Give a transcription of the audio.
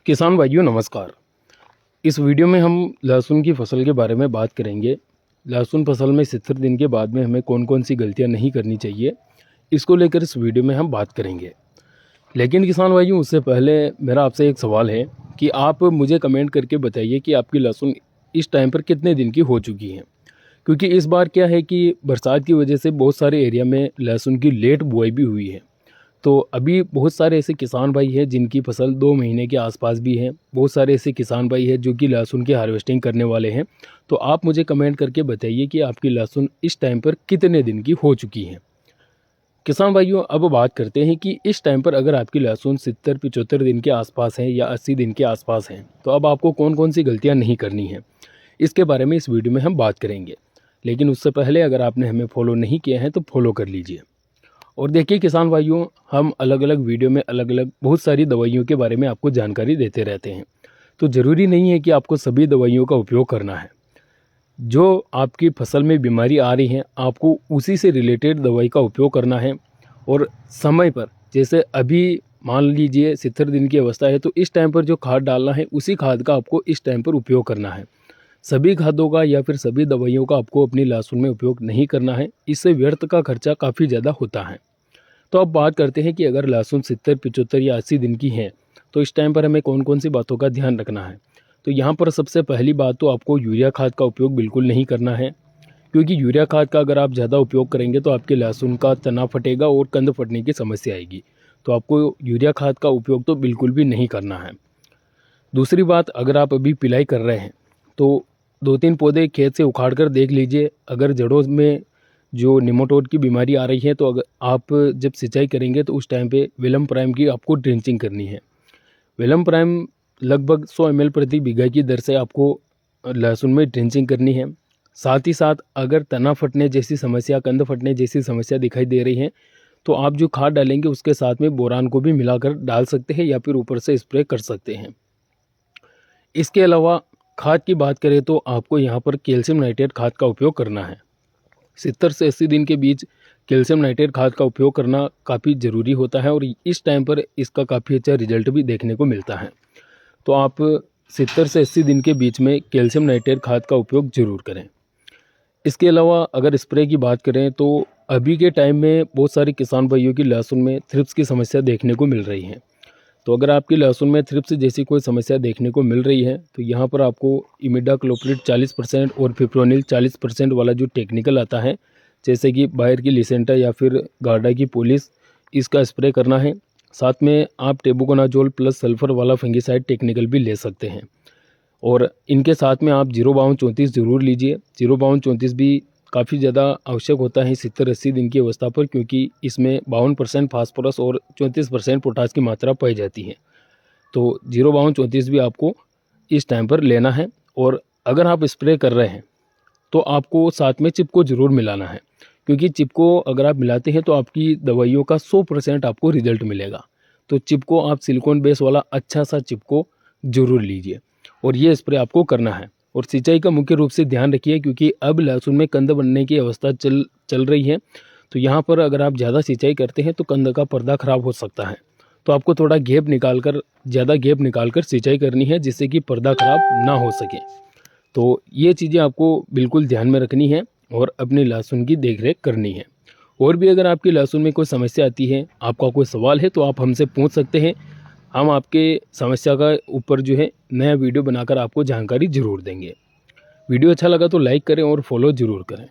किसान भाइयों नमस्कार। इस वीडियो में हम लहसुन की फसल के बारे में बात करेंगे। लहसुन फसल में 70 दिन के बाद में हमें कौन कौन सी गलतियां नहीं करनी चाहिए, इसको लेकर इस वीडियो में हम बात करेंगे। लेकिन किसान भाइयों, उससे पहले मेरा आपसे एक सवाल है कि आप मुझे कमेंट करके बताइए कि आपकी लहसुन इस टाइम पर कितने दिन की हो चुकी है। क्योंकि इस बार क्या है कि बरसात की वजह से बहुत सारे एरिया में लहसुन की लेट बुआई भी हुई है। तो अभी बहुत सारे ऐसे किसान भाई हैं जिनकी फसल 2 महीने के आसपास भी है। बहुत सारे ऐसे किसान भाई हैं जो कि लहसुन की हार्वेस्टिंग करने वाले हैं। तो आप मुझे कमेंट करके बताइए कि आपकी लहसुन इस टाइम पर कितने दिन की हो चुकी है। किसान भाइयों, अब बात करते हैं कि इस टाइम पर अगर आपकी लहसुन 70-75 दिन के आसपास है या 80 दिन के आसपास है, तो अब आपको कौन कौन सी गलतियाँ नहीं करनी है, इसके बारे में इस वीडियो में हम बात करेंगे। लेकिन उससे पहले अगर आपने हमें फॉलो नहीं किया है तो फॉलो कर लीजिए। और देखिए किसान भाइयों, हम अलग अलग वीडियो में अलग अलग बहुत सारी दवाइयों के बारे में आपको जानकारी देते रहते हैं। तो ज़रूरी नहीं है कि आपको सभी दवाइयों का उपयोग करना है। जो आपकी फसल में बीमारी आ रही है, आपको उसी से रिलेटेड दवाई का उपयोग करना है। और समय पर, जैसे अभी मान लीजिए 70 दिन की अवस्था है, तो इस टाइम पर जो खाद डालना है उसी खाद का आपको इस टाइम पर उपयोग करना है। सभी खादों का या फिर सभी दवाइयों का आपको अपनी लहसुन में उपयोग नहीं करना है। इससे व्यर्थ का खर्चा काफ़ी ज़्यादा होता है। तो अब बात करते हैं कि अगर लहसुन 70, 75 या 80 दिन की है, तो इस टाइम पर हमें कौन कौन सी बातों का ध्यान रखना है। तो यहाँ पर सबसे पहली बात तो आपको यूरिया खाद का उपयोग बिल्कुल नहीं करना है। क्योंकि यूरिया खाद का अगर आप ज़्यादा उपयोग करेंगे तो आपके लहसुन का तना फटेगा और कंद फटने की समस्या आएगी। तो आपको यूरिया खाद का उपयोग तो बिल्कुल भी नहीं करना है। दूसरी बात, अगर आप अभी पिलाई कर रहे हैं तो 2-3 पौधे खेत से उखाड़ कर देख लीजिए। अगर जड़ों में जो निमोटोड की बीमारी आ रही है, तो अगर आप जब सिंचाई करेंगे तो उस टाइम पे वेलम प्राइम की आपको ड्रेंचिंग करनी है। वेलम प्राइम लगभग 100 ml प्रति बीघा की दर से आपको लहसुन में ड्रेंचिंग करनी है। साथ ही साथ अगर तना फटने जैसी समस्या, कंद फटने जैसी समस्या दिखाई दे रही है, तो आप जो खाद डालेंगे उसके साथ में बोरान को भी मिलाकर डाल सकते हैं या फिर ऊपर से स्प्रे कर सकते हैं। इसके अलावा खाद की बात करें तो आपको यहाँ पर कैल्शियम नाइट्रेट खाद का उपयोग करना है। 70 से 80 दिन के बीच कैल्शियम नाइट्रेट खाद का उपयोग करना काफ़ी ज़रूरी होता है और इस टाइम पर इसका काफ़ी अच्छा रिजल्ट भी देखने को मिलता है। तो आप 70 से 80 दिन के बीच में कैल्शियम नाइट्रेट खाद का उपयोग ज़रूर करें। इसके अलावा अगर स्प्रे की बात करें तो अभी के टाइम में बहुत सारे किसान भाइयों की लहसुन में थ्रिप्स की समस्या देखने को मिल रही है। तो अगर आपकी लहसुन में थ्रिप्स जैसी कोई समस्या देखने को मिल रही है, तो यहाँ पर आपको इमिडाक्लोप्रिड 40% और फिप्रोनिल 40% वाला जो टेक्निकल आता है, जैसे कि बायर की लिसेंटा या फिर गार्डा की पोलिस, इसका स्प्रे करना है। साथ में आप टेबुकोनाजोल प्लस सल्फर वाला फंगिसाइड टेक्निकल भी ले सकते हैं। और इनके साथ में आप 05234 ज़रूर लीजिए। 05234 भी काफ़ी ज़्यादा आवश्यक होता है 70-80 दिन की अवस्था पर, क्योंकि इसमें 52% फास्फोरस और 34% पोटास की मात्रा पाई जाती है। तो 05234 भी आपको इस टाइम पर लेना है। और अगर आप स्प्रे कर रहे हैं तो आपको साथ में चिपको ज़रूर मिलाना है, क्योंकि चिपको अगर आप मिलाते हैं तो आपकी दवाइयों का 100% आपको रिजल्ट मिलेगा। तो चिपको आप सिलिकॉन बेस वाला अच्छा सा चिपको ज़रूर लीजिए और ये स्प्रे आपको करना है। और सिंचाई का मुख्य रूप से ध्यान रखिए, क्योंकि अब लहसुन में कंद बनने की अवस्था चल रही है। तो यहाँ पर अगर आप ज़्यादा सिंचाई करते हैं तो कंद का पर्दा खराब हो सकता है। तो आपको थोड़ा ज़्यादा गैप निकाल कर सिंचाई करनी है, जिससे कि पर्दा खराब ना हो सके। तो ये चीज़ें आपको बिल्कुल ध्यान में रखनी है और अपनी लहसुन की देखरेख करनी है। और भी अगर आपकी लहसुन में कोई समस्या आती है, आपका कोई सवाल है, तो आप हमसे पूछ सकते हैं। हम आपके समस्या का ऊपर जो है नया वीडियो बनाकर आपको जानकारी ज़रूर देंगे। वीडियो अच्छा लगा तो लाइक करें और फॉलो ज़रूर करें।